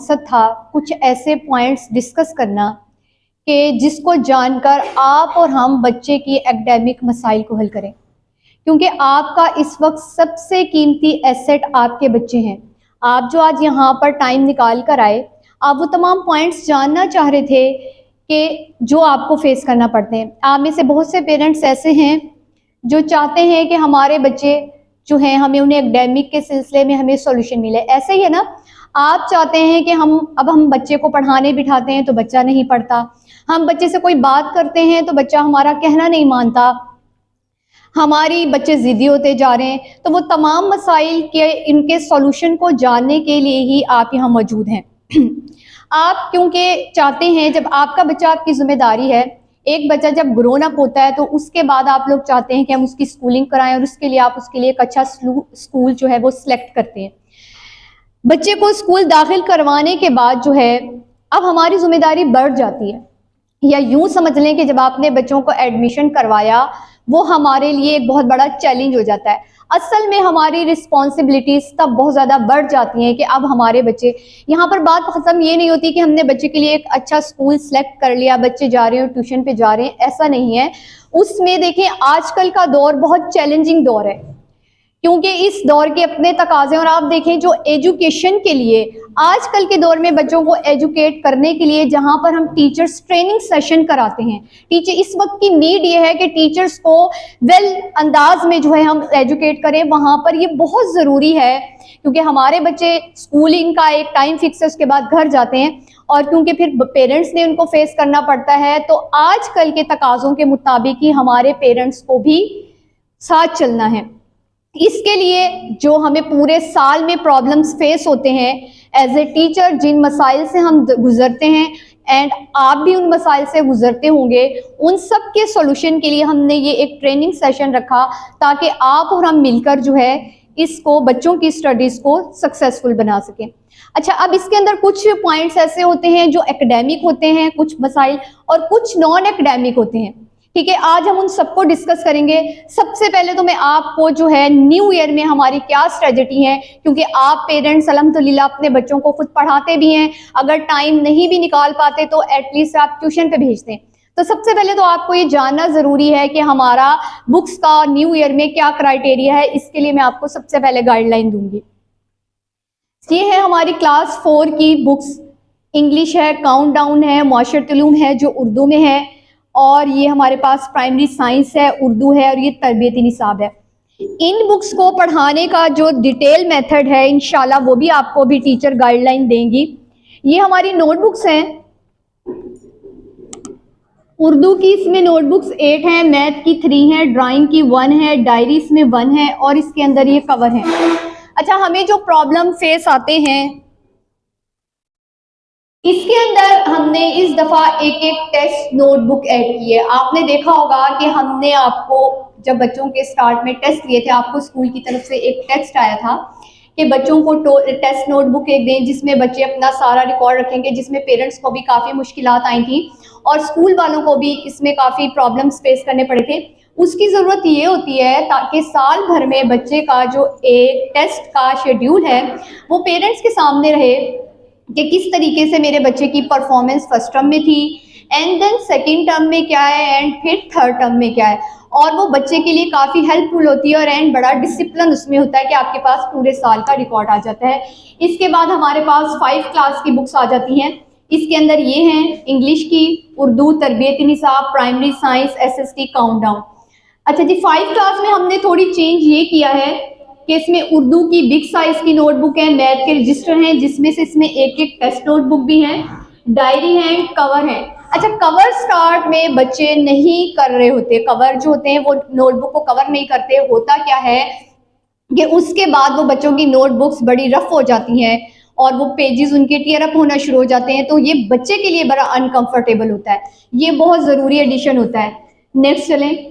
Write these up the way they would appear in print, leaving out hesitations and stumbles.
मकसद था कुछ ऐसे पॉइंट्स डिस्कस करना कि जिसको जानकर आप और हम बच्चे की एकेडमिक मसाइल को हल करें, क्योंकि आपका इस वक्त सबसे कीमती एसेट आपके बच्चे हैं। आप जो आज यहाँ पर टाइम निकाल कर आए, आप वो तमाम पॉइंट्स जानना चाह रहे थे कि जो आपको फेस करना पड़ते हैं। आप में से बहुत से पेरेंट्स ऐसे हैं जो चाहते हैं कि हमारे बच्चे जो हैं हमें उन्हें एकेडमिक के सिलसिले में हमें सॉल्यूशन मिले। ऐसे ही है ना, आप चाहते हैं कि हम बच्चे को पढ़ाने बिठाते हैं तो बच्चा नहीं पढ़ता, हम बच्चे से कोई बात करते हैं तो बच्चा हमारा कहना नहीं मानता, हमारी बच्चे जिद्दी होते जा रहे हैं। तो वो तमाम मसाइल के इनके सॉल्यूशन को जानने के लिए ही आप यहाँ मौजूद हैं। आप क्योंकि चाहते हैं, जब आपका बच्चा आपकी जिम्मेदारी है, एक बच्चा जब ग्रोन अप होता है तो उसके बाद आप लोग चाहते हैं कि हम उसकी स्कूलिंग कराएं और उसके लिए आप उसके लिए एक अच्छा स्कूल जो है वो सिलेक्ट करते हैं। बच्चे को स्कूल दाखिल करवाने के बाद जो है अब हमारी जिम्मेदारी बढ़ जाती है, या यूं समझ लें कि जब आपने बच्चों को एडमिशन करवाया वो हमारे लिए एक बहुत बड़ा चैलेंज हो जाता है। असल में हमारी रिस्पॉन्सिबिलिटीज तब बहुत ज़्यादा बढ़ जाती हैं कि अब हमारे बच्चे, यहाँ पर बात ख़त्म ये नहीं होती कि हमने बच्चे के लिए एक अच्छा स्कूल सेलेक्ट कर लिया, बच्चे जा रहे हैं और ट्यूशन पे जा रहे हैं, ऐसा नहीं है। उसमें देखें, आजकल का दौर बहुत चैलेंजिंग दौर है, क्योंकि इस दौर के अपने तकाजे। और आप देखें जो एजुकेशन के लिए आजकल के दौर में बच्चों को एजुकेट करने के लिए जहां पर हम टीचर्स ट्रेनिंग सेशन कराते हैं, टीचर इस वक्त की नीड ये है कि टीचर्स को वेल अंदाज में जो है हम एजुकेट करें, वहां पर ये बहुत ज़रूरी है। क्योंकि हमारे बच्चे स्कूलिंग का एक टाइम फिक्स है, उसके बाद घर जाते हैं, और क्योंकि फिर पेरेंट्स ने उनको फेस करना पड़ता है, तो आजकल के तकाजों के मुताबिक ही हमारे पेरेंट्स को भी साथ चलना है। इसके लिए जो हमें पूरे साल में प्रॉब्लम्स फेस होते हैं एज ए टीचर, जिन मसाइल से हम गुजरते हैं, एंड आप भी उन मसाइल से गुजरते होंगे, उन सब के सॉल्यूशन के लिए हमने ये एक ट्रेनिंग सेशन रखा ताकि आप और हम मिलकर जो है इसको, बच्चों की स्टडीज को सक्सेसफुल बना सकें। अच्छा, अब इसके अंदर कुछ पॉइंट्स ऐसे होते हैं जो एकेडमिक होते हैं, कुछ मसाइल, और कुछ नॉन एकेडमिक होते हैं। ठीक है, आज हम उन सबको डिस्कस करेंगे। सबसे पहले तो मैं आपको जो है न्यू ईयर में हमारी क्या स्ट्रेटजी है, क्योंकि आप पेरेंट्स अल्हम्दुलिल्लाह अपने बच्चों को खुद पढ़ाते भी हैं, अगर टाइम नहीं भी निकाल पाते तो एटलीस्ट आप ट्यूशन पे भेजते हैं। तो सबसे पहले तो आपको ये जानना ज़रूरी है कि हमारा बुक्स का न्यू ईयर में क्या क्राइटेरिया है। इसके लिए मैं आपको सबसे पहले गाइडलाइन दूंगी। ये है हमारी क्लास 4 की बुक्स, इंग्लिश है, काउंटडाउन है, मुआशरत उलूम है जो उर्दू में है, और ये हमारे पास प्राइमरी साइंस है, उर्दू है, और ये तरबियती निसाब है। इन बुक्स को पढ़ाने का जो डिटेल मेथड है इंशाल्लाह वो भी आपको भी टीचर गाइडलाइन देंगी। ये हमारी नोटबुक्स हैं, उर्दू की इसमें नोटबुक्स 8 हैं, मैथ की 3 है, ड्राइंग की 1 है, डायरी इसमें 1 है, और इसके अंदर ये कवर है। अच्छा, हमें जो प्रॉब्लम फेस आते हैं इसके अंदर हमने इस दफ़ा एक टेस्ट नोटबुक ऐड की है। आपने देखा होगा कि हमने आपको जब बच्चों के स्टार्ट में टेस्ट लिए थे, आपको स्कूल की तरफ से एक टेक्स्ट आया था कि बच्चों को टेस्ट नोटबुक एक दें जिसमें बच्चे अपना सारा रिकॉर्ड रखेंगे, जिसमें पेरेंट्स को भी काफ़ी मुश्किलात आई थी और स्कूल वालों को भी इसमें काफ़ी प्रॉब्लम्स फेस करने पड़े थे। उसकी ज़रूरत ये होती है ताकि साल भर में बच्चे का जो एक टेस्ट का शेड्यूल है वो पेरेंट्स के सामने रहे कि किस तरीके से मेरे बच्चे की परफॉर्मेंस फर्स्ट टर्म में थी, एंड देन सेकेंड टर्म में क्या है, एंड फिर थर्ड टर्म में क्या है, और वो बच्चे के लिए काफ़ी हेल्पफुल होती है, और एंड बड़ा डिसिप्लिन उसमें होता है कि आपके पास पूरे साल का रिकॉर्ड आ जाता है। इसके बाद हमारे पास 5 क्लास की बुक्स आ जाती हैं। इसके अंदर ये हैं इंग्लिश की, उर्दू, तरबियती निसाब, प्राइमरी साइंस, SST, काउंटडाउन। अच्छा जी, 5 क्लास में हमने थोड़ी चेंज ये किया है कि इसमें उर्दू की बिग साइज की नोटबुक है, मैथ के रजिस्टर हैं जिसमें से इसमें एक टेस्ट नोटबुक भी है, डायरी है, कवर है। अच्छा, कवर स्टार्ट में बच्चे नहीं कर रहे होते, कवर जो होते हैं वो नोटबुक को कवर नहीं करते। होता क्या है कि उसके बाद वो बच्चों की नोटबुक्स बड़ी रफ हो जाती हैं और वो पेजेस उनके टीयर अप होना शुरू हो जाते हैं, तो ये बच्चे के लिए बड़ा अनकंफर्टेबल होता है। ये बहुत ज़रूरी एडिशन होता है। नेक्स्ट चलें,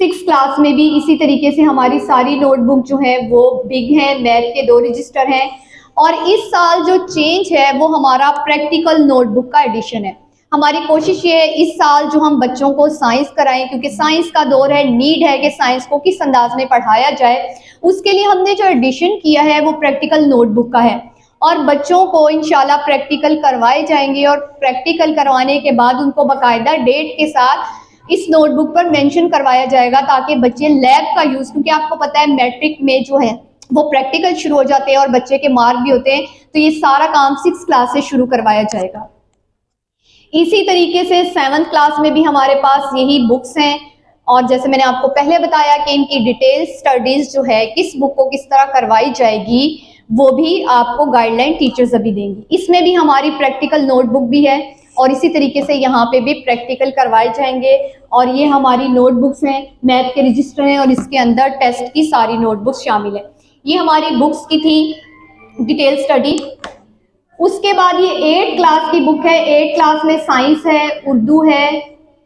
6 क्लास में भी इसी तरीके से हमारी सारी नोटबुक जो है वो बिग है, मैथ के 2 रजिस्टर हैं, और इस साल जो चेंज है वो हमारा प्रैक्टिकल नोटबुक का एडिशन है। हमारी कोशिश ये है इस साल जो हम बच्चों को साइंस कराएं, क्योंकि साइंस का दौर है, नीड है कि साइंस को किस अंदाज में पढ़ाया जाए। उसके लिए हमने जो एडिशन किया है वो प्रैक्टिकल नोटबुक का है, और बच्चों को इंशाल्लाह प्रैक्टिकल करवाए जाएंगे और प्रैक्टिकल करवाने के बाद उनको बाकायदा डेट के साथ इस नोटबुक पर मेंशन करवाया जाएगा ताकि बच्चे लैब का यूज़, क्योंकि आपको पता है मैट्रिक में जो है वो प्रैक्टिकल शुरू हो जाते हैं और बच्चे के मार्क भी होते हैं, तो ये सारा काम 6th क्लास से शुरू करवाया जाएगा। इसी तरीके से 7th क्लास में भी हमारे पास यही बुक्स हैं और जैसे मैंने आपको पहले बताया कि इनकी डिटेल स्टडीज जो है किस बुक को किस तरह करवाई जाएगी वो भी आपको गाइडलाइन टीचर्स अभी देंगी। इसमें भी हमारी प्रैक्टिकल नोटबुक भी है और इसी तरीके से यहाँ पे भी प्रैक्टिकल करवाए जाएंगे और ये हमारी नोटबुक्स हैं, मैथ के रजिस्टर हैं और इसके अंदर टेस्ट की सारी नोटबुक्स शामिल है। ये हमारी बुक्स की थी डिटेल स्टडी। उसके बाद ये 8th क्लास की बुक है। 8th क्लास में साइंस है, उर्दू है,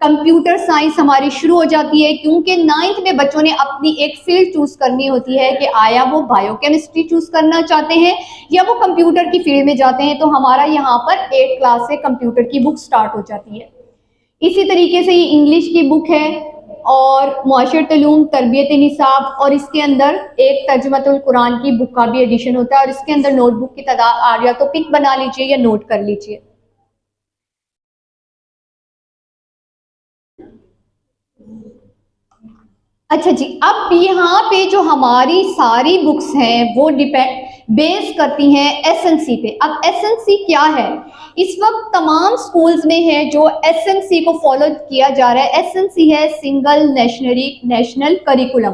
कंप्यूटर साइंस हमारी शुरू हो जाती है क्योंकि 9th में बच्चों ने अपनी एक फील्ड चूज करनी होती है कि आया वो बायोकेमिस्ट्री चूज करना चाहते हैं या वो कंप्यूटर की फील्ड में जाते हैं, तो हमारा यहाँ पर 8th क्लास से कंप्यूटर की बुक स्टार्ट हो जाती है। इसी तरीके से ये इंग्लिश की बुक है और मुआशरत उलूम, तरबियत निसाब और इसके अंदर एक तर्जुमतुल कुरान की बुक का भी एडिशन होता है और इसके अंदर नोटबुक की तादाद आ रही है तो पिक बना लीजिए या नोट कर लीजिए। अच्छा जी, अब यहाँ पे जो हमारी सारी बुक्स हैं वो बेस करती हैं एसएनसी पे। अब एसएनसी क्या है? इस वक्त तमाम स्कूल्स में है जो एसएनसी को फॉलो किया जा रहा है। एसएनसी है सिंगल नेशनल करिकुलम,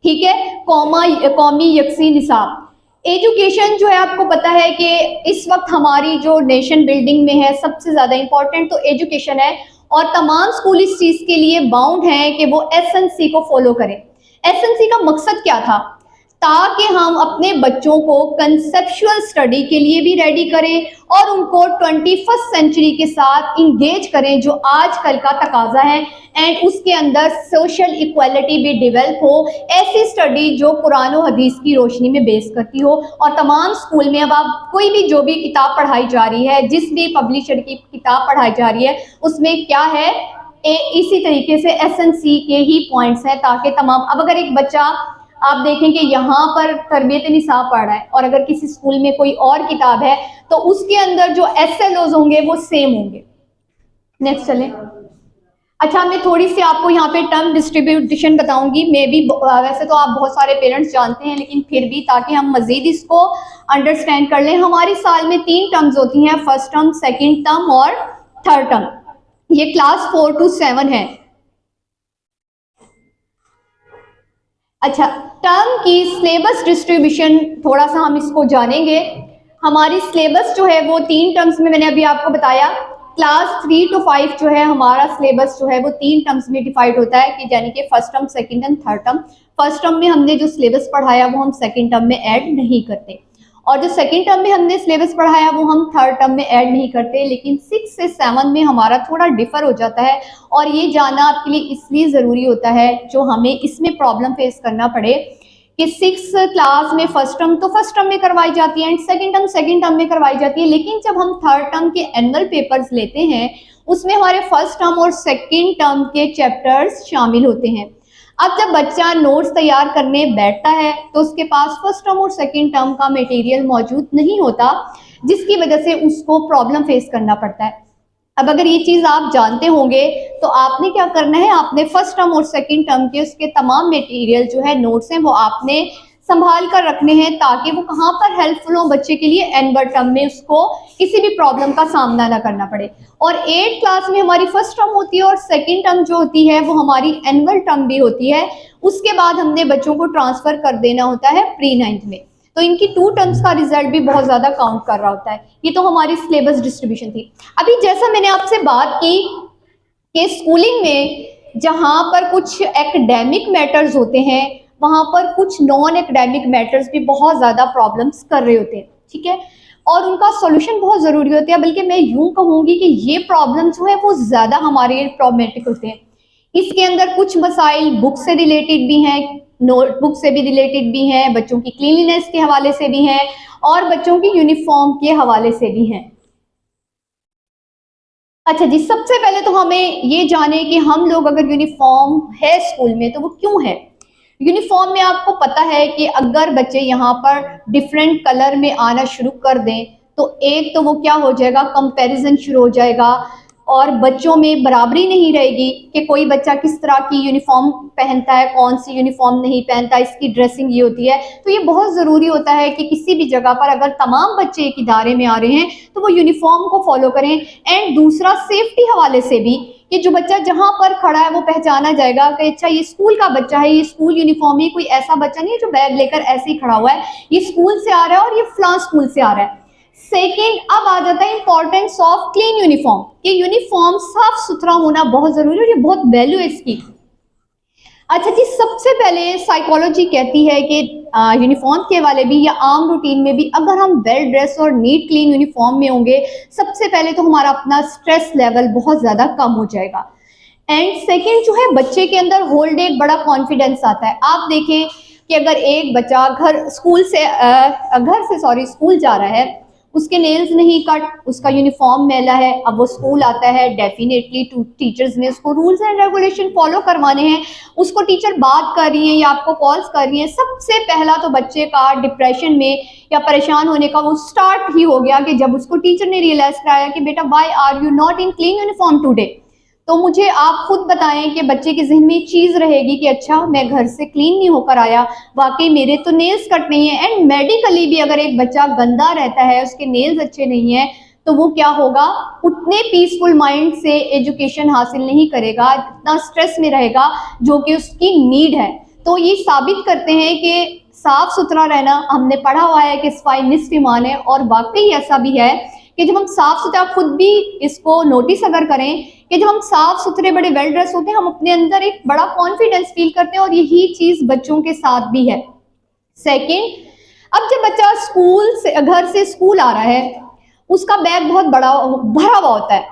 ठीक है, कौमी यकसी निसाब। एजुकेशन जो है आपको पता है कि इस वक्त हमारी जो नेशन बिल्डिंग में है सबसे ज़्यादा इम्पोर्टेंट तो एजुकेशन है और तमाम स्कूल इस चीज़ के लिए बाउंड हैं कि वो एसएनसी को फॉलो करें। एसएनसी का मकसद क्या था? ताकि हम अपने बच्चों को कंसेप्चुअल स्टडी के लिए भी रेडी करें और उनको 21st सेंचुरी के साथ इंगेज करें जो आजकल का तकाजा है, एंड उसके अंदर सोशल इक्वालिटी भी डेवलप हो। ऐसी स्टडी जो कुरान और हदीस की रोशनी में बेस करती हो और तमाम स्कूल में अब आप कोई भी जो भी किताब पढ़ाई जा रही है, जिस भी पब्लिशर की किताब पढ़ाई जा रही है उसमें क्या है, इसी तरीके से एसएनसी के ही पॉइंट्स हैं ताकि तमाम, अब अगर एक बच्चा आप देखें कि यहाँ पर तरबियत निसाब पढ़ रहा है और अगर किसी स्कूल में कोई और किताब है तो उसके अंदर जो एसएलओज होंगे वो सेम होंगे। नेक्स्ट चलें। अच्छा, मैं थोड़ी सी आपको यहाँ पे टर्म डिस्ट्रीब्यूशन बताऊंगी। मे भी वैसे तो आप बहुत सारे पेरेंट्स जानते हैं लेकिन फिर भी ताकि हम मजीद इसको अंडरस्टैंड कर लें, हमारी साल में 3 टर्म्स होती हैं, फर्स्ट टर्म, सेकेंड टर्म और थर्ड टर्म। ये क्लास 4 to 7 है। अच्छा, टर्म की सिलेबस डिस्ट्रीब्यूशन थोड़ा सा हम इसको जानेंगे। हमारी सिलेबस जो है वो 3 टर्म्स में मैंने अभी आपको बताया। क्लास 3 to 5 जो है हमारा सिलेबस जो है वो 3 टर्म्स में डिवाइड होता है कि यानी कि first term, second and third term. First term में हमने जो सिलेबस पढ़ाया वो हम सेकंड टर्म में ऐड नहीं करते और जो सेकंड टर्म में हमने सिलेबस पढ़ाया वो हम थर्ड टर्म में ऐड नहीं करते, लेकिन 6 से 7 में हमारा थोड़ा डिफर हो जाता है और ये जानना आपके लिए इसलिए ज़रूरी होता है जो हमें इसमें प्रॉब्लम फेस करना पड़े कि 6th क्लास में फर्स्ट टर्म तो फर्स्ट टर्म में करवाई जाती है एंड सेकंड टर्म में करवाई जाती है, लेकिन जब हम थर्ड टर्म के एनुअल पेपर्स लेते हैं उसमें हमारे फर्स्ट टर्म और सेकंड टर्म के चैप्टर्स शामिल होते हैं। अब जब बच्चा नोट्स तैयार करने बैठता है तो उसके पास फर्स्ट टर्म और सेकंड टर्म का मटेरियल मौजूद नहीं होता, जिसकी वजह से उसको प्रॉब्लम फेस करना पड़ता है। अब अगर ये चीज़ आप जानते होंगे तो आपने क्या करना है, आपने फर्स्ट टर्म और सेकंड टर्म के उसके तमाम मटेरियल जो है, नोट्स हैं, वो आपने संभाल कर रखने हैं ताकि वो कहाँ पर हेल्पफुल हो बच्चे के लिए एनुअल टर्म में उसको किसी भी प्रॉब्लम का सामना ना करना पड़े। और 8th क्लास में हमारी फर्स्ट टर्म होती है और सेकंड टर्म जो होती है वो हमारी एनुअल टर्म भी होती है। उसके बाद हमने बच्चों को ट्रांसफ़र कर देना होता है प्री 9th में, तो इनकी 2 टर्म्स का रिजल्ट भी बहुत ज़्यादा काउंट कर रहा होता है। ये तो हमारी सिलेबस डिस्ट्रीब्यूशन थी। अभी जैसा मैंने आपसे बात की कि स्कूलिंग में जहाँ पर कुछ एकेडमिक मैटर्स होते हैं वहाँ पर कुछ नॉन एकेडमिक मैटर्स भी बहुत ज़्यादा प्रॉब्लम्स कर रहे होते हैं, ठीक है, और उनका सॉल्यूशन बहुत ज़रूरी होता है। बल्कि मैं यूँ कहूँगी कि ये प्रॉब्लम जो है वो ज़्यादा हमारे लिए प्रॉब्लमेटिक होते हैं। इसके अंदर कुछ मसाइल बुक से रिलेटेड भी हैं, नोटबुक से भी रिलेटेड भी हैं, बच्चों की क्लीनलीनेस के हवाले से भी हैं और बच्चों की यूनिफॉर्म के हवाले से भी हैं। अच्छा जी, सबसे पहले तो हमें ये जाने कि हम लोग अगर यूनिफॉर्म है स्कूल में तो वो क्यों है। यूनिफॉर्म में आपको पता है कि अगर बच्चे यहाँ पर डिफरेंट कलर में आना शुरू कर दें तो एक तो वो क्या हो जाएगा, कंपैरिजन शुरू हो जाएगा और बच्चों में बराबरी नहीं रहेगी कि कोई बच्चा किस तरह की यूनिफॉर्म पहनता है, कौन सी यूनिफॉर्म नहीं पहनता, इसकी ड्रेसिंग ये होती है। तो ये बहुत ज़रूरी होता है कि किसी भी जगह पर अगर तमाम बच्चे एक इदारे में आ रहे हैं तो वो यूनिफॉर्म को फॉलो करें। एंड दूसरा, सेफ्टी हवाले से भी कि जो बच्चा जहां पर खड़ा है वो पहचाना जाएगा कि अच्छा ये स्कूल का बच्चा है, ये स्कूल यूनिफॉर्म है, कोई ऐसा बच्चा नहीं है जो बैग लेकर ऐसे ही खड़ा हुआ है, ये स्कूल से आ रहा है और ये फलां स्कूल से आ रहा है। सेकेंड, अब आ जाता है इंपॉर्टेंस ऑफ क्लीन यूनिफॉर्म, कि यूनिफॉर्म साफ सुथरा होना बहुत जरूरी है और ये बहुत वैल्यू है इसकी। अच्छा जी, सबसे पहले साइकोलॉजी कहती है कि यूनिफॉर्म के वाले भी या आम रूटीन में भी अगर हम वेल ड्रेस और नीट क्लीन यूनिफॉर्म में होंगे, सबसे पहले तो हमारा अपना स्ट्रेस लेवल बहुत ज़्यादा कम हो जाएगा। एंड सेकेंड जो है, बच्चे के अंदर होल डे एक बड़ा कॉन्फिडेंस आता है। आप देखें कि अगर एक बच्चा घर से स्कूल जा रहा है, उसके नेल्स नहीं कट, उसका यूनिफॉर्म मैला है, अब वो स्कूल आता है, डेफिनेटली टीचर्स ने उसको रूल्स एंड रेगुलेशन फॉलो करवाने हैं, उसको टीचर बात कर रही है या आपको कॉल्स कर रही है, सबसे पहला तो बच्चे का डिप्रेशन में या परेशान होने का वो स्टार्ट ही हो गया कि जब उसको टीचर ने रियलाइज कराया कि बेटा why are you not in clean uniform today. तो मुझे आप खुद बताएं कि बच्चे के जहन में चीज रहेगी कि अच्छा मैं घर से क्लीन नहीं होकर आया, वाकई मेरे तो नेल्स कट नहीं है। एंड मेडिकली भी अगर एक बच्चा गंदा रहता है, उसके नेल्स अच्छे नहीं है, तो वो क्या होगा, उतने पीसफुल माइंड से एजुकेशन हासिल नहीं करेगा, इतना स्ट्रेस में रहेगा जो कि उसकी नीड है। तो ये साबित करते हैं कि साफ सुथरा रहना, हमने पढ़ा हुआ है कि सफाई निस्फ ईमान है, और वाकई ऐसा भी है कि जब हम साफ सुथरा, खुद भी इसको नोटिस अगर करें कि जब हम साफ सुथरे बड़े वेल ड्रेस होते हैं, हम अपने अंदर एक बड़ा कॉन्फिडेंस फील करते हैं, और यही चीज बच्चों के साथ भी है। सेकेंड, अब जब बच्चा घर से स्कूल आ रहा है, उसका बैग बहुत बड़ा भरा हुआ होता है,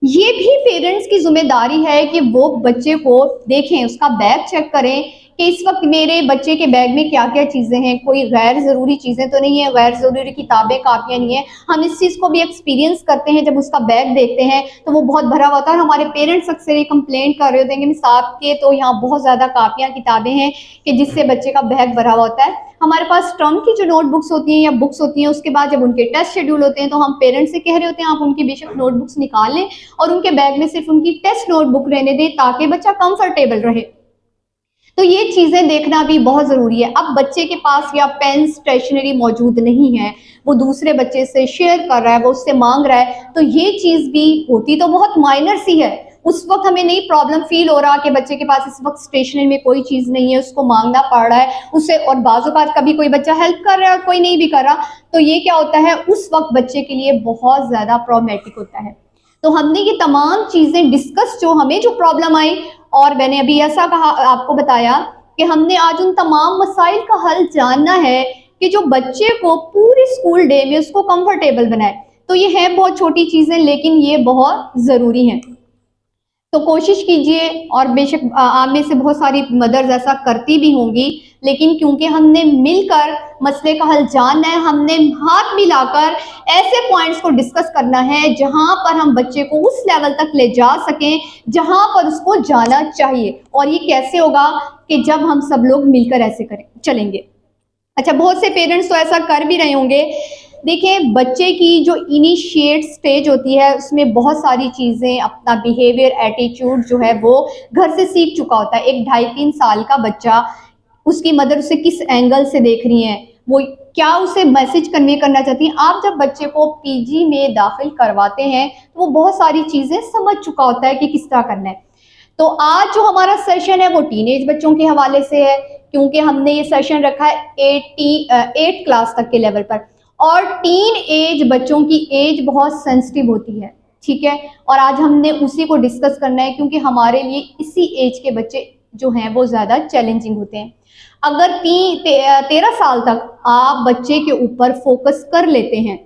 ये भी पेरेंट्स की जिम्मेदारी है कि वो बच्चे को देखें, उसका बैग चेक करें कि इस वक्त मेरे बच्चे के बैग में क्या क्या चीज़ें हैं, कोई गैर ज़रूरी चीज़ें तो नहीं है, गैर ज़रूरी किताबें कापियाँ नहीं है। हम इस चीज़ को भी एक्सपीरियंस करते हैं, जब उसका बैग देखते हैं तो वो बहुत भरा हुआ होता है। हमारे पेरेंट्स अक्सर ये कंप्लेंट कर रहे होते हैं कि मिस आपके तो यहाँ बहुत ज़्यादा कापियाँ किताबें हैं कि जिससे बच्चे का बैग भरा हुआ होता है। हमारे पास टर्म की जो नोटबुक्स होती हैं या बुक्स होती हैं, उसके बाद जब उनके टेस्ट शेड्यूल होते हैं तो हम पेरेंट्स से कह रहे होते हैं आप उनकी बेशक नोटबुक्स निकाल लें और उनके बैग में सिर्फ उनकी टेस्ट नोटबुक रहने दें ताकि बच्चा कंफर्टेबल रहे। तो ये चीजें देखना भी बहुत जरूरी है। अब बच्चे के पास या पेन स्टेशनरी मौजूद नहीं है, वो दूसरे बच्चे से शेयर कर रहा है, वो उससे मांग रहा है, तो ये चीज भी होती तो बहुत माइनर सी है, उस वक्त हमें नहीं प्रॉब्लम फील हो रहा कि बच्चे के पास इस वक्त स्टेशनरी में कोई चीज नहीं है, उसको मांगना पड़ रहा है उससे, और बाज़ औक़ात कभी कोई बच्चा हेल्प कर रहा है और कोई नहीं भी कर रहा, तो ये क्या होता है, उस वक्त बच्चे के लिए बहुत ज्यादा प्रॉब्लमेटिक होता है। तो हमने ये तमाम चीजें डिस्कस, जो हमें जो प्रॉब्लम आई, और मैंने अभी ऐसा कहा, आपको बताया कि हमने आज उन तमाम मसाइल का हल जानना है कि जो बच्चे को पूरे स्कूल डे में उसको कंफर्टेबल बनाए। तो ये है बहुत छोटी चीजें, लेकिन ये बहुत जरूरी हैं। तो कोशिश कीजिए, और बेशक आप में से बहुत सारी मदर्स ऐसा करती भी होंगी, लेकिन क्योंकि हमने मिलकर मसले का हल जानना है, हमने हाथ मिलाकर ऐसे पॉइंट्स को डिस्कस करना है जहां पर हम बच्चे को उस लेवल तक ले जा सकें जहां पर उसको जाना चाहिए। और ये कैसे होगा कि जब हम सब लोग मिलकर ऐसे करें चलेंगे। अच्छा, बहुत से पेरेंट्स तो ऐसा कर भी रहे होंगे। देखिए, बच्चे की जो इनिशिएट स्टेज होती है उसमें बहुत सारी चीज़ें, अपना बिहेवियर, एटीट्यूड जो है वो घर से सीख चुका होता है। एक 2.5-3 साल का बच्चा, उसकी मदर उसे किस एंगल से देख रही है, वो क्या उसे मैसेज कन्वे करना चाहती हैं। आप जब बच्चे को पीजी में दाखिल करवाते हैं तो वो बहुत सारी चीज़ें समझ चुका होता है कि किस तरह करना है। तो आज जो हमारा सेशन है वो टीनेज बच्चों के हवाले से है, क्योंकि हमने ये सेशन रखा है 8 क्लास तक के लेवल पर, और टीन एज बच्चों की एज बहुत सेंसिटिव होती है, ठीक है। और आज हमने उसी को डिस्कस करना है, क्योंकि हमारे लिए इसी एज के बच्चे जो हैं वो ज़्यादा चैलेंजिंग होते हैं। अगर 13 साल तक आप बच्चे के ऊपर फोकस कर लेते हैं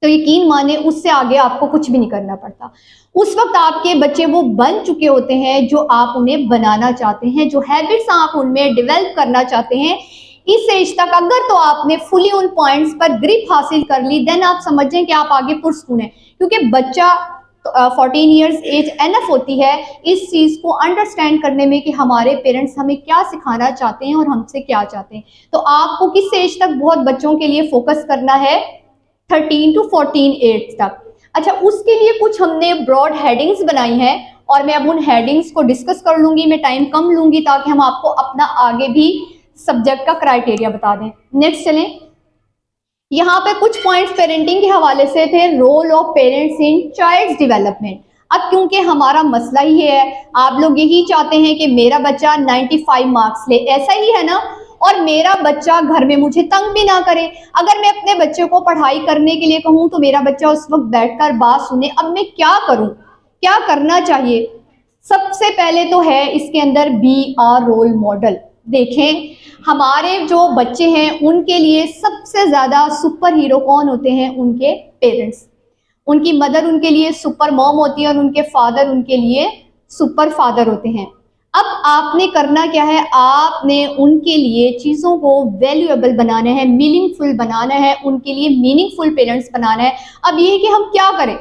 तो यकीन माने उससे आगे आपको कुछ भी नहीं करना पड़ता। उस वक्त आपके बच्चे वो बन चुके होते हैं जो आप उन्हें बनाना चाहते हैं, जो हैबिट्स आप उनमें डेवलप करना चाहते हैं। इस एज तक अगर तो आपने फुली उन पॉइंट्स पर ग्रिप हासिल कर ली, देन आप समझ जाएं कि आप आगे पुरस्कून हैं, क्योंकि बच्चा 14 ईयर्स एज एनफ होती है इस चीज़ को अंडरस्टैंड करने में कि हमारे पेरेंट्स हमें क्या सिखाना चाहते हैं और हमसे क्या चाहते हैं। तो आपको किस एज तक बहुत बच्चों के लिए फोकस करना है? 13 टू 14 एज तक। अच्छा, उसके लिए कुछ हमने ब्रॉड हेडिंग्स बनाई हैं और मैं अब उन हेडिंग्स को डिस्कस कर लूंगी। मैं टाइम कम लूंगी ताकि हम आपको अपना आगे भी सब्जेक्ट का क्राइटेरिया बता दें। नेक्स्ट चलें, यहाँ पे कुछ पॉइंट्स पेरेंटिंग के हवाले से थे। Role of parents in child's development. अब क्योंकि हमारा मसला ही है, आप लोग यही चाहते हैं कि मेरा बच्चा 95 मार्क्स ले, ऐसा ही है ना, और मेरा बच्चा घर में मुझे तंग भी ना करे। अगर मैं अपने बच्चे को पढ़ाई करने के लिए कहूँ तो मेरा बच्चा उस वक्त बैठकर बात सुने। अब मैं क्या करूँ, क्या करना चाहिए? सबसे पहले तो है इसके अंदर बी आर रोल मॉडल। देखें, हमारे जो बच्चे हैं उनके लिए सबसे ज्यादा सुपर हीरो कौन होते हैं? उनके पेरेंट्स। उनकी मदर उनके लिए सुपर मॉम होती है और उनके फादर उनके लिए सुपर फादर होते हैं। अब आपने करना क्या है? आपने उनके लिए चीज़ों को वैल्यूएबल बनाना है, मीनिंगफुल बनाना है, उनके लिए मीनिंगफुल पेरेंट्स बनाना है। अब ये है कि हम क्या करें?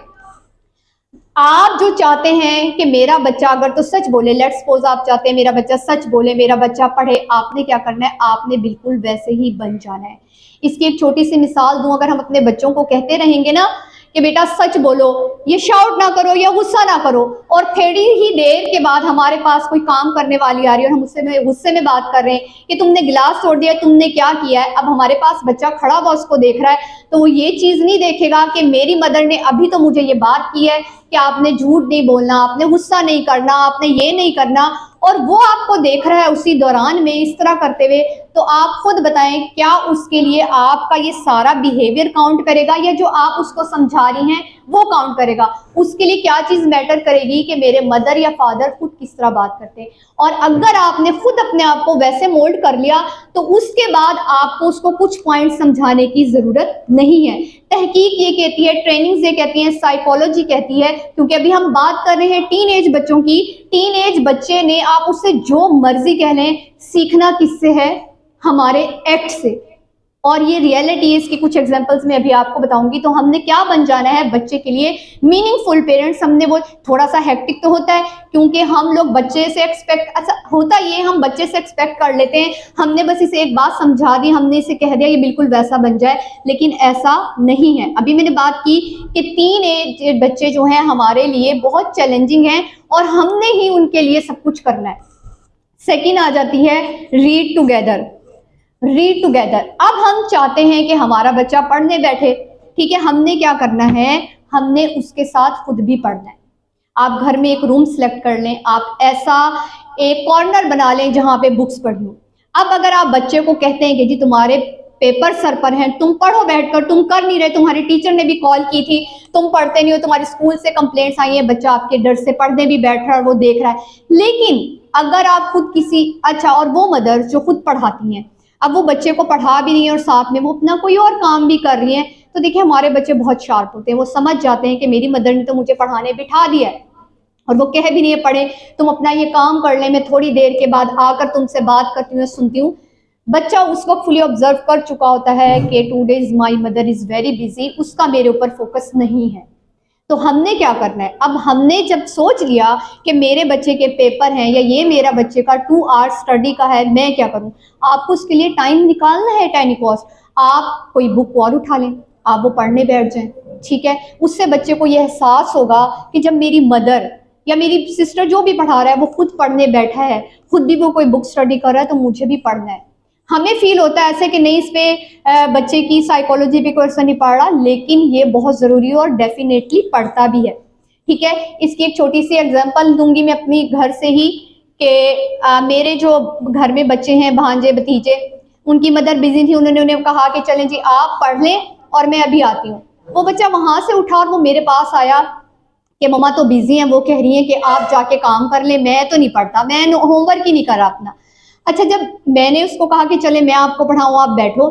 आप जो चाहते हैं कि मेरा बच्चा अगर तो सच बोले, लेट्स सपोज आप चाहते हैं मेरा बच्चा सच बोले, मेरा बच्चा पढ़े, आपने क्या करना है? आपने बिल्कुल वैसे ही बन जाना है। इसकी एक छोटी सी मिसाल दूं, अगर हम अपने बच्चों को कहते रहेंगे ना कि बेटा सच बोलो, ये शाउट ना करो या गुस्सा ना करो, और थोड़ी ही देर के बाद हमारे पास कोई काम करने वाली आ रही है और हम उससे गुस्से में बात कर रहे हैं कि तुमने गिलास तोड़ दिया, तुमने क्या किया है। अब हमारे पास बच्चा खड़ा हुआ उसको देख रहा है, तो वो ये चीज नहीं देखेगा कि मेरी मदर ने अभी तो मुझे ये बात की है कि आपने झूठ नहीं बोलना, आपने गुस्सा नहीं करना, आपने ये नहीं करना, और वो आपको देख रहा है उसी दौरान में इस तरह करते हुए। तो आप खुद बताएं, क्या उसके लिए आपका ये सारा बिहेवियर काउंट करेगा या जो आप उसको समझा रही हैं वो काउंट करेगा? उसके लिए क्या चीज मैटर करेगी कि मेरे मदर या फादर खुद किस तरह बात करते हैं। और अगर आपने खुद अपने आप को वैसे मोल्ड कर लिया तो उसके बाद आपको उसको कुछ पॉइंट समझाने की जरूरत नहीं है। तहकीक ये कहती है, ट्रेनिंग्स ये कहती है, साइकोलॉजी कहती है, क्योंकि अभी हम बात कर रहे हैं टीन एज बच्चों की। टीन एज बच्चे ने, आप उससे जो मर्जी कह लें, सीखना किससे है? हमारे एक्ट से। और ये रियलिटी है, इसकी कुछ एग्जांपल्स मैं अभी आपको बताऊंगी। तो हमने क्या बन जाना है बच्चे के लिए? Meaningful parents. हमने वो थोड़ा सा हेक्टिक तो होता है क्योंकि हम लोग बच्चे से एक्सपेक्ट, अच्छा होता ये हम बच्चे से एक्सपेक्ट कर लेते हैं, हमने बस इसे एक बात समझा दी, हमने इसे कह दिया ये बिल्कुल वैसा बन जाए, लेकिन ऐसा नहीं है। अभी मैंने बात की कि टीन एज बच्चे जो हैं हमारे लिए बहुत चैलेंजिंग हैं और हमने ही उनके लिए सब कुछ करना है। सेकेंड आ जाती है रीड टुगेदर। Read together. अब हम चाहते हैं कि हमारा बच्चा पढ़ने बैठे, ठीक है, हमने क्या करना है? हमने उसके साथ खुद भी पढ़ना है। आप घर में एक रूम सेलेक्ट कर लें, आप ऐसा एक कॉर्नर बना लें जहां पे बुक्स पढ़ लो। अब अगर आप बच्चे को कहते हैं कि जी तुम्हारे पेपर सर पर हैं, तुम पढ़ो बैठकर, तुम कर नहीं रहे, तुम्हारी टीचर ने भी कॉल की थी, तुम पढ़ते नहीं हो, तुम्हारे स्कूल से कंप्लेंट्स आई है, बच्चा आपके डर से पढ़ने भी बैठ रहा है और वो देख रहा है। लेकिन अगर आप खुद किसी, अच्छा, और वो मदर जो खुद पढ़ाती हैं, अब वो बच्चे को पढ़ा भी रही है और साथ में वो अपना कोई और काम भी कर रही है, तो देखिए हमारे बच्चे बहुत शार्प होते हैं, वो समझ जाते हैं कि मेरी मदर ने तो मुझे पढ़ाने बिठा दिया है और वो कह भी नहीं है पढ़े, तुम अपना ये काम कर ले, मैं थोड़ी देर के बाद आकर तुमसे बात करती हूँ, सुनती हूँ। बच्चा उस वक्त फुली ऑब्जर्व कर चुका होता है कि today's my mother is very busy, उसका मेरे ऊपर फोकस नहीं है। तो हमने क्या करना है? अब हमने जब सोच लिया कि मेरे बच्चे के पेपर हैं या ये मेरा बच्चे का 2 आवर्स स्टडी का है, मैं क्या करूं? आपको उसके लिए टाइम निकालना है, टाइम कॉस्ट। आप कोई बुक और उठा लें, आप वो पढ़ने बैठ जाएं, ठीक है। उससे बच्चे को यह एहसास होगा कि जब मेरी मदर या मेरी सिस्टर जो भी पढ़ा रहा है वो खुद पढ़ने बैठा है, खुद भी वो कोई बुक स्टडी कर रहा है, तो मुझे भी पढ़ना है। हमें फील होता है ऐसे कि नहीं, इस पे बच्चे की साइकोलॉजी पे कोई असर नहीं पड़ रहा, लेकिन ये बहुत जरूरी है और डेफिनेटली पढ़ता भी है, ठीक है। इसकी एक छोटी सी एग्जांपल दूंगी मैं अपनी घर से ही कि मेरे जो घर में बच्चे हैं, भांजे भतीजे, उनकी मदर बिजी थी, उन्होंने उन्हें कहा कि चलें जी आप पढ़ लें और मैं अभी आती हूँ। वो बच्चा वहां से उठा और वो मेरे पास आया कि मम्मा तो बिजी हैं, वो कह रही हैं कि आप जाके काम कर ले, मैं तो नहीं पढ़ता, मैं होमवर्क ही नहीं करा अपना। अच्छा, जब मैंने उसको कहा कि चले मैं आपको पढ़ाऊँ, आप बैठो,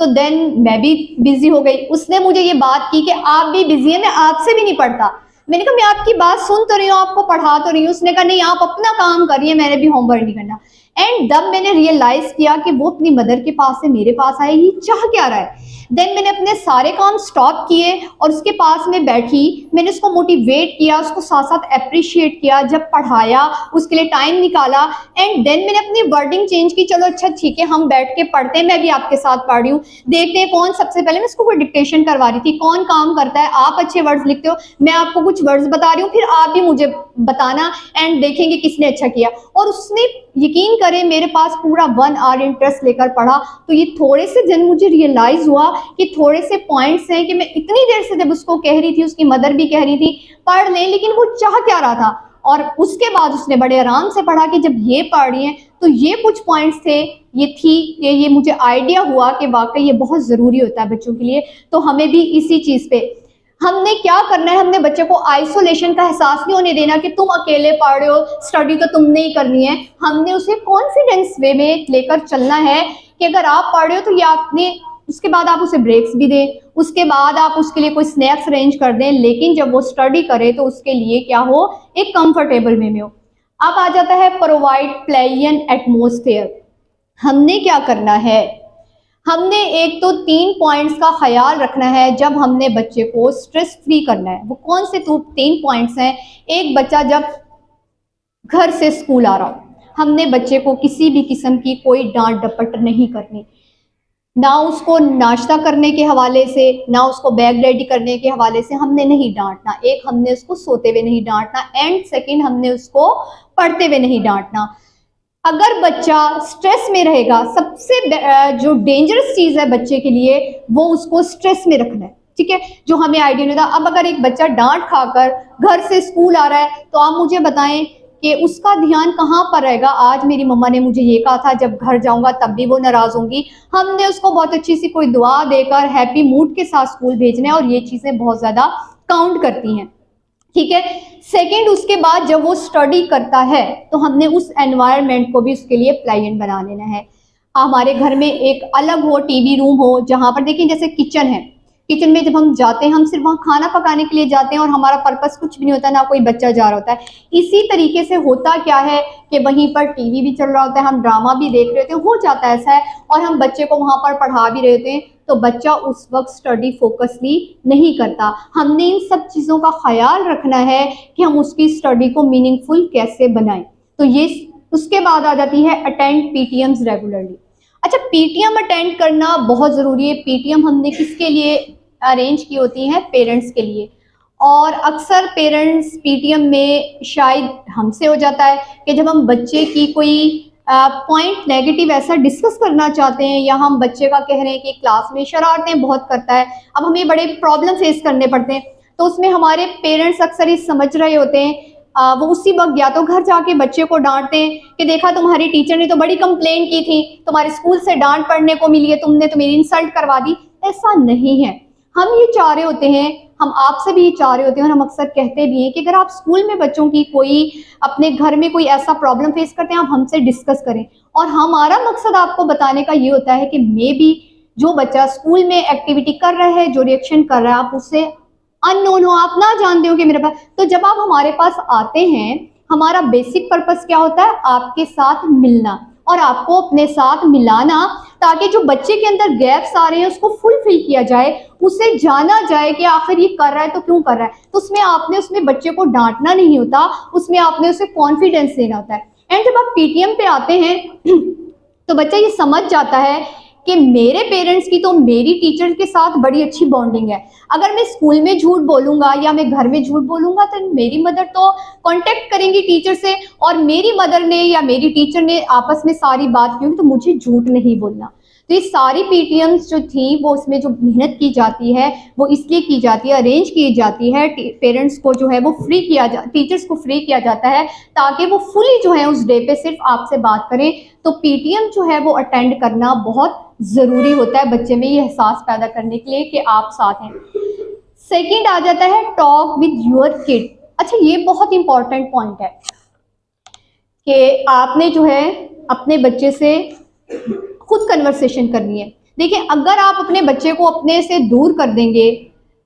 तो देन मैं भी बिजी हो गई। उसने मुझे ये बात की कि आप भी बिजी हैं, मैं आपसे भी नहीं पढ़ता। मैंने कहा मैं आपकी बात सुन तो रही हूँ, आपको पढ़ा तो रही हूँ। उसने कहा नहीं, आप अपना काम करिए, मैंने भी होमवर्क नहीं करना। एंड तब मैंने रियलाइज किया कि वो अपनी मदर के पास से मेरे पास आए, ये चाह क्या रहा है। देन मैंने अपने सारे काम स्टॉप किए और उसके पास में बैठी, मैंने उसको मोटिवेट किया, उसको साथ साथ अप्रिशिएट किया, जब पढ़ाया उसके लिए टाइम निकाला एंड देन मैंने अपनी वर्डिंग चेंज की। चलो अच्छा ठीक है, हम बैठ के पढ़ते हैं, मैं भी आपके साथ पढ़ रही हूँ, देखते हैं कौन सबसे पहले, मैं उसको कोई डिक्टेशन करवा रही थी, कौन काम करता है, आप अच्छे वर्ड्स लिखते हो, मैं आपको कुछ वर्ड्स बता रही हूँ, फिर आप भी मुझे बताना एंड देखेंगे किसने अच्छा किया। और उसने यकीन करें मेरे पास पूरा 1 आवर इंटरेस्ट लेकर पढ़ा। तो ये थोड़े से जन मुझे रियलाइज हुआ कि थोड़े से पॉइंट्स हैं कि मैं इतनी देर से जब उसको कह रही थी, उसकी मदर भी कह रही थी पढ़ ले, लेकिन वो चाह क्या रहा था। और उसके बाद उसने बड़े आराम से पढ़ा कि जब ये पढ़ रही हैं तो ये कुछ पॉइंट्स थे, ये मुझे आइडिया हुआ कि वाकई ये बहुत ज़रूरी होता है बच्चों के लिए। तो हमें भी इसी चीज़ पे हमने क्या करना है, हमने बच्चे को आइसोलेशन का एहसास नहीं होने देना कि तुम अकेले पढ़ रहे हो, स्टडी तो तुमने ही करनी है। हमने उसे कॉन्फिडेंस वे में लेकर चलना है कि अगर आप पढ़ रहे हो तो ये आपने, उसके बाद आप उसे ब्रेक्स भी दें, उसके बाद आप उसके लिए कोई स्नैक्स अरेंज कर दें, लेकिन जब वो स्टडी करे तो उसके लिए क्या हो, एक कंफर्टेबल वे में हो। अब आ जाता है प्रोवाइड प्लेयन एटमोसफेयर। हमने क्या करना है, हमने एक तो 3 पॉइंट्स का ख्याल रखना है जब हमने बच्चे को स्ट्रेस फ्री करना है। वो कौन से 3 पॉइंट्स हैं। एक, बच्चा जब घर से स्कूल आ रहा हो, हमने बच्चे को किसी भी किस्म की कोई डांट डपट नहीं करनी, ना उसको नाश्ता करने के हवाले से, ना उसको बैग रेडी करने के हवाले से हमने नहीं डांटना। एक, हमने उसको सोते हुए नहीं डांटना एंड सेकंड, हमने उसको पढ़ते हुए नहीं डांटना। अगर बच्चा स्ट्रेस में रहेगा, सबसे जो डेंजरस चीज है बच्चे के लिए वो उसको स्ट्रेस में रखना है, ठीक है, जो हमें आइडिया नहीं था। अब अगर एक बच्चा डांट खाकर घर से स्कूल आ रहा है तो आप मुझे बताएं कि उसका ध्यान कहाँ पर रहेगा। आज मेरी मम्मा ने मुझे ये कहा था, जब घर जाऊंगा तब भी वो नाराज होंगी। हमने उसको बहुत अच्छी सी कोई दुआ देकर हैप्पी मूड के साथ स्कूल भेजना है और ये चीजें बहुत ज्यादा काउंट करती हैं, ठीक है। सेकंड, उसके बाद जब वो स्टडी करता है तो हमने उस एनवायरनमेंट को भी उसके लिए प्लेजेंट बना लेना है। हमारे घर में एक अलग हो टीवी रूम हो, जहां पर देखिए जैसे किचन है, किचन में जब हम जाते हैं हम सिर्फ वहाँ खाना पकाने के लिए जाते हैं और हमारा पर्पस कुछ भी नहीं होता, ना कोई बच्चा जा रहा होता है। इसी तरीके से होता क्या है कि वहीं पर टीवी भी चल रहा होता है, हम ड्रामा भी देख रहे होते हैं, हो जाता है ऐसा है, और हम बच्चे को वहाँ पर पढ़ा भी रहे होते हैं, तो बच्चा उस वक्त स्टडी फोकसली नहीं करता। हमने इन सब चीज़ों का ख्याल रखना है कि हम उसकी स्टडी को मीनिंगफुल कैसे बनाएं। तो ये उसके बाद आ जाती है अटेंड पीटीएम्स रेगुलरली। अच्छा, पीटीएम अटेंड करना बहुत ज़रूरी है। पीटीएम हमने किसके लिए अरेंज की होती हैं, पेरेंट्स के लिए। और अक्सर पेरेंट्स पीटीएम में शायद हमसे हो जाता है कि जब हम बच्चे की कोई पॉइंट नेगेटिव ऐसा डिस्कस करना चाहते हैं या हम बच्चे का कह रहे हैं कि क्लास में शरारतें बहुत करता है, अब हमें बड़े प्रॉब्लम फेस करने पड़ते हैं, तो उसमें हमारे पेरेंट्स अक्सर ये समझ रहे होते हैं, वो उसी वक्त या तो घर जाके बच्चे को डांटते हैं कि देखा तुम्हारी टीचर ने तो बड़ी कंप्लेन की थी, तुम्हारे स्कूल से डांट पड़ने को मिली है, तुमने तो मेरी इंसल्ट करवा दी। ऐसा नहीं है। हम ये चाह रहे होते हैं, हम आपसे भी ये चाह रहे होते हैं और हम अक्सर कहते भी हैं कि अगर आप स्कूल में बच्चों की कोई अपने घर में कोई ऐसा प्रॉब्लम फेस करते हैं, आप हमसे डिस्कस करें। और हमारा मकसद आपको बताने का ये होता है कि मे बी जो बच्चा स्कूल में एक्टिविटी कर रहा है, जो रिएक्शन कर रहा है, आप उससे अननोन हो, आप ना जानते हो कि मेरे पास, तो जब आप हमारे पास आते हैं, हमारा बेसिक पर्पस क्या होता है, आपके साथ मिलना और आपको अपने साथ मिलाना, ताकि जो बच्चे के अंदर गैप्स आ रहे हैं उसको फुलफिल किया जाए, उसे जाना जाए कि आखिर ये कर रहा है तो क्यों कर रहा है। तो उसमें बच्चे को डांटना नहीं होता, उसमें आपने उसे कॉन्फिडेंस देना होता है। एंड जब आप पीटीएम पे आते हैं तो बच्चा ये समझ जाता है कि मेरे पेरेंट्स की तो मेरी टीचर के साथ बड़ी अच्छी बॉन्डिंग है। अगर मैं स्कूल में झूठ बोलूंगा या मैं घर में झूठ बोलूंगा तो मेरी मदर तो कांटेक्ट करेंगी टीचर से, और मेरी मदर ने या मेरी टीचर ने आपस में सारी बात की, तो मुझे झूठ नहीं बोलना। तो ये सारी पीटीएम्स जो थी वो उसमें जो मेहनत की जाती है वो इसलिए की जाती है, अरेंज की जाती है, पेरेंट्स को जो है वो फ्री किया टीचर्स को फ्री किया जाता है, ताकि वो फुली जो है उस डे पे सिर्फ आपसे बात करें। तो पीटीएम जो है वो अटेंड करना बहुत ज़रूरी होता है बच्चे में ये एहसास पैदा करने के लिए कि आप साथ हैं। सेकंड आ जाता है टॉक विद योर किड। अच्छा, ये बहुत इंपॉर्टेंट पॉइंट है कि आपने जो है अपने बच्चे से खुद कन्वर्सेशन करनी है। देखिए, अगर आप अपने बच्चे को अपने से दूर कर देंगे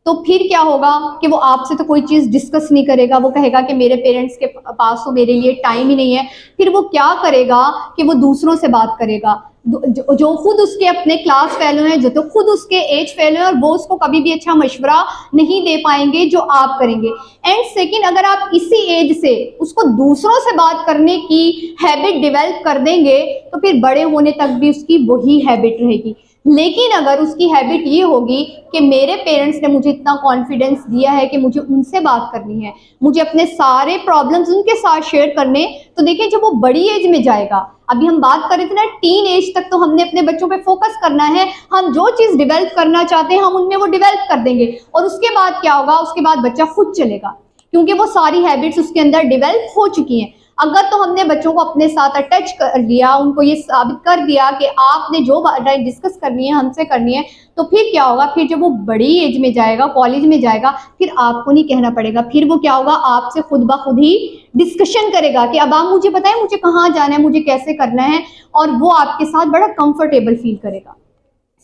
तो फिर क्या होगा कि वो आपसे तो कोई चीज़ डिस्कस नहीं करेगा, वो कहेगा कि मेरे पेरेंट्स के पास तो मेरे लिए टाइम ही नहीं है। फिर वो क्या करेगा कि वो दूसरों से बात करेगा, जो खुद उसके अपने क्लास फेलो हैं, जो तो खुद उसके एज फेलो हैं, और वो उसको कभी भी अच्छा मशवरा नहीं दे पाएंगे जो आप करेंगे। एंड सेकंड, अगर आप इसी एज से उसको दूसरों से बात करने की हैबिट डेवलप कर देंगे तो फिर बड़े होने तक भी उसकी वही हैबिट रहेगी। लेकिन अगर उसकी हैबिट ये होगी कि मेरे पेरेंट्स ने मुझे इतना कॉन्फिडेंस दिया है कि मुझे उनसे बात करनी है, मुझे अपने सारे प्रॉब्लम्स उनके साथ शेयर करने, तो देखिए जब वो बड़ी एज में जाएगा, अभी हम बात कर रहे थे ना टीन एज तक, तो हमने अपने बच्चों पे फोकस करना है, हम जो चीज़ डेवलप करना चाहते हैं हम उनमें वो डेवलप कर देंगे, और उसके बाद क्या होगा, उसके बाद बच्चा खुद चलेगा, क्योंकि वो सारी हैबिट्स उसके अंदर डेवलप हो चुकी हैं। अगर तो हमने बच्चों को अपने साथ अटैच कर लिया, उनको ये साबित कर दिया कि आपने जो बातें डिस्कस करनी है हमसे करनी है, तो फिर क्या होगा, फिर जब वो बड़ी एज में जाएगा, कॉलेज में जाएगा, फिर आपको नहीं कहना पड़ेगा, फिर वो क्या होगा, आपसे खुद ब खुद ही डिस्कशन करेगा कि अब आप मुझे बताएं मुझे कहाँ जाना है, मुझे कैसे करना है, और वो आपके साथ बड़ा कंफर्टेबल फील करेगा।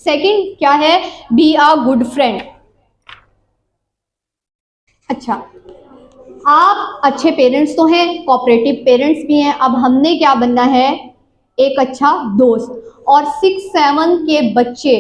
सेकंड क्या है, बी अ गुड फ्रेंड। अच्छा, आप अच्छे पेरेंट्स तो हैं, कोऑपरेटिव पेरेंट्स भी हैं, अब हमने क्या बनना है, एक अच्छा दोस्त। और 6-7 के बच्चे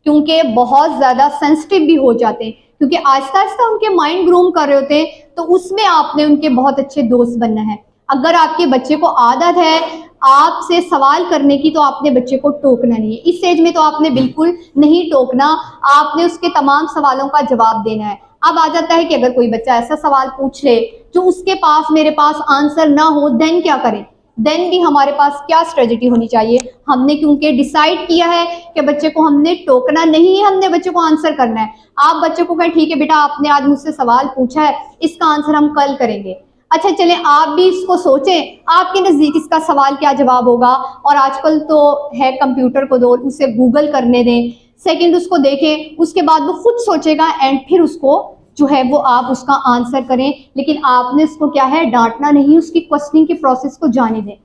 क्योंकि बहुत ज़्यादा सेंसिटिव भी हो जाते हैं, क्योंकि आहिस्ता आहिस्ता उनके माइंड ग्रूम कर रहे होते हैं, तो उसमें आपने उनके बहुत अच्छे दोस्त बनना है। अगर आपके बच्चे को आदत है आपसे सवाल करने की, तो आपने बच्चे को टोकना नहीं है, इस एज में तो आपने बिल्कुल नहीं टोकना, आपने उसके तमाम सवालों का जवाब देना है। अब आ जाता है कि अगर कोई बच्चा ऐसा सवाल पूछ ले जो उसके पास मेरे पास आंसर ना हो, देन क्या करें, देन भी हमारे पास क्या स्ट्रेटजी होनी चाहिए। हमने क्योंकि डिसाइड किया है कि बच्चे को हमने टोकना नहीं है, हमने बच्चे को आंसर करना है। आप बच्चे को कहें ठीक है बेटा आपने आज मुझसे सवाल पूछा है, इसका आंसर हम कल करेंगे। अच्छा चले आप भी इसको सोचें, आपके नज़दीक इसका सवाल क्या जवाब होगा, और आजकल तो है कंप्यूटर को दौर, उसे गूगल करने दें, सेकंड उसको देखें, उसके बाद वो खुद सोचेगा, एंड फिर उसको जो है वो आप उसका आंसर करें। लेकिन आपने उसको क्या है, डांटना नहीं, उसकी क्वेश्चनिंग के प्रोसेस को जाने दें।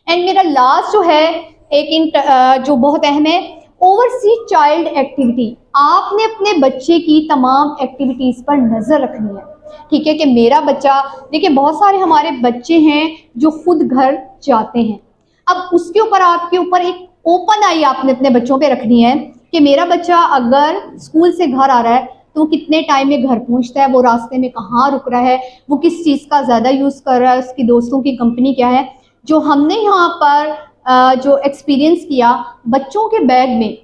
एंड मेरा लास्ट जो है जो बहुत अहम है, ओवरसी चाइल्ड एक्टिविटी। आपने अपने बच्चे की तमाम एक्टिविटीज़ पर नज़र रखनी है, ठीक है, कि मेरा बच्चा, देखिए बहुत सारे हमारे बच्चे हैं जो खुद घर जाते हैं, अब उसके ऊपर आपके ऊपर एक ओपन आई आपने अपने बच्चों पे रखनी है कि मेरा बच्चा अगर स्कूल से घर आ रहा है तो वो कितने टाइम में घर पहुंचता है, वो रास्ते में कहाँ रुक रहा है, वो किस चीज़ का ज़्यादा यूज़ कर रहा है, उसकी दोस्तों की कंपनी क्या है। जो हमने यहाँ पर जो एक्सपीरियंस किया, बच्चों के बैग में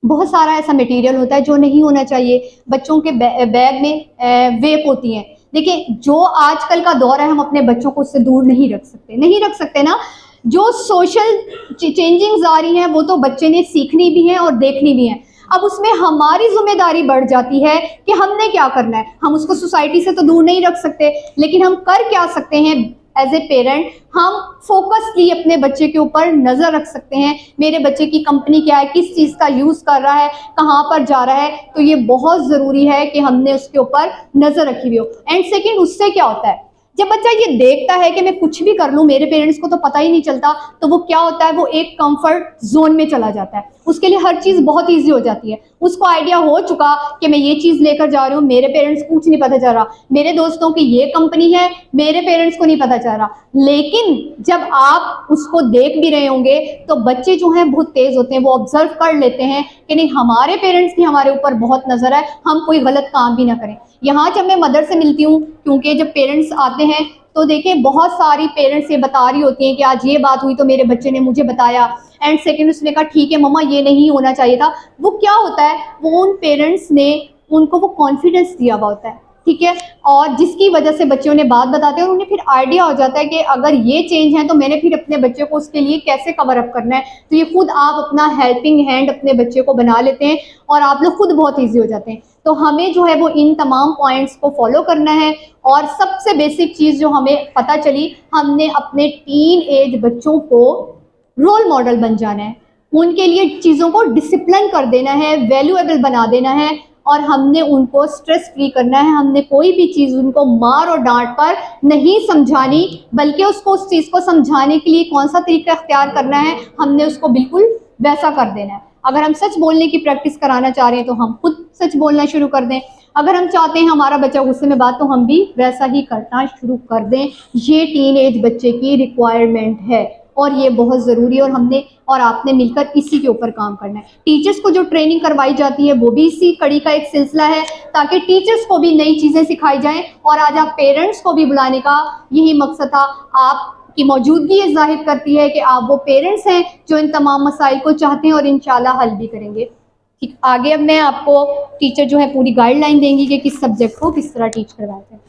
बहुत सारा ऐसा मटेरियल होता है जो नहीं होना चाहिए, बच्चों के बैग में वेप होती हैं। देखिए जो आजकल का दौर है, हम अपने बच्चों को उससे दूर नहीं रख सकते ना। जो सोशल चेंजिंग्स आ रही हैं वो तो बच्चे ने सीखनी भी है और देखनी भी है। अब उसमें हमारी जिम्मेदारी बढ़ जाती है कि हमने क्या करना है। हम उसको सोसाइटी से तो दूर नहीं रख सकते, लेकिन हम कर क्या सकते हैं एज ए पेरेंट, हम फोकसली अपने बच्चे के ऊपर नज़र रख सकते हैं। मेरे बच्चे की कंपनी क्या है, किस चीज़ का यूज़ कर रहा है, कहाँ पर जा रहा है, तो ये बहुत ज़रूरी है कि हमने उसके ऊपर नज़र रखी हुई हो। एंड सेकेंड, उससे क्या होता है, जब बच्चा ये देखता है कि मैं कुछ भी कर लूँ मेरे पेरेंट्स को तो पता ही नहीं चलता, तो वो क्या होता है, वो एक कंफर्ट जोन में चला जाता है, उसके लिए हर चीज़ बहुत ईजी हो जाती है। उसको आइडिया हो चुका कि मैं ये चीज़ लेकर जा रही हूँ, मेरे पेरेंट्स को कुछ नहीं पता चल रहा, मेरे दोस्तों की ये कंपनी है, मेरे पेरेंट्स को नहीं पता चल रहा। लेकिन जब आप उसको देख भी रहे होंगे तो बच्चे जो हैं बहुत तेज़ होते हैं, वो ऑब्जर्व कर लेते हैं कि नहीं हमारे पेरेंट्स की हमारे ऊपर बहुत नज़र है, हम कोई गलत काम भी ना करें। यहाँ जब मैं मदर से मिलती हूँ, क्योंकि जब पेरेंट्स आते हैं तो देखिए बहुत सारी पेरेंट्स ये बता रही होती हैं कि आज ये बात हुई तो मेरे बच्चे ने मुझे बताया, एंड सेकेंड उसने कहा ठीक है मम्मा ये नहीं होना चाहिए था। वो क्या होता है, वो उन पेरेंट्स ने उनको वो कॉन्फिडेंस दिया हुआ होता है, ठीक है, और जिसकी वजह से बच्चे उन्हें बात बताते हैं और उन्हें फिर आइडिया हो जाता है कि अगर ये चेंज है तो मैंने फिर अपने बच्चे को उसके लिए कैसे कवर अप करना है। तो ये खुद आप अपना हेल्पिंग हैंड अपने बच्चे को बना लेते हैं और आप लोग खुद बहुत ईजी हो जाते हैं। तो हमें जो है वो इन तमाम पॉइंट्स को फॉलो करना है। और सबसे बेसिक चीज़ जो हमें पता चली, हमने अपने टीन एज बच्चों को रोल मॉडल बन जाना है, उनके लिए चीज़ों को डिसिप्लिन कर देना है, वैल्यूएबल बना देना है, और हमने उनको स्ट्रेस फ्री करना है। हमने कोई भी चीज़ उनको मार और डांट पर नहीं समझानी, बल्कि उसको उस चीज़ को समझाने के लिए कौन सा तरीका अख्तियार करना है, हमने उसको बिल्कुल वैसा कर देना है। अगर हम सच बोलने की प्रैक्टिस कराना चाह रहे हैं तो हम खुद सच बोलना शुरू कर दें। अगर हम चाहते हैं हमारा बच्चा गुस्से में बात, तो हम भी वैसा ही करना शुरू कर दें। ये टीन एज बच्चे की रिक्वायरमेंट है और ये बहुत ज़रूरी है, और हमने और आपने मिलकर इसी के ऊपर काम करना है। टीचर्स को जो ट्रेनिंग करवाई जाती है वो भी इसी कड़ी का एक सिलसिला है, ताकि टीचर्स को भी नई चीज़ें सिखाई जाएं। और आज आप पेरेंट्स को भी बुलाने का यही मकसद था। आपकी मौजूदगी ये जाहिर करती है कि आप वो पेरेंट्स हैं जो इन तमाम मसाइल को चाहते हैं और इंशाल्लाह हल भी करेंगे। ठीक, आगे अब मैं आपको टीचर जो है पूरी गाइडलाइन देंगी कि किस सब्जेक्ट को किस तरह टीच करवाते हैं।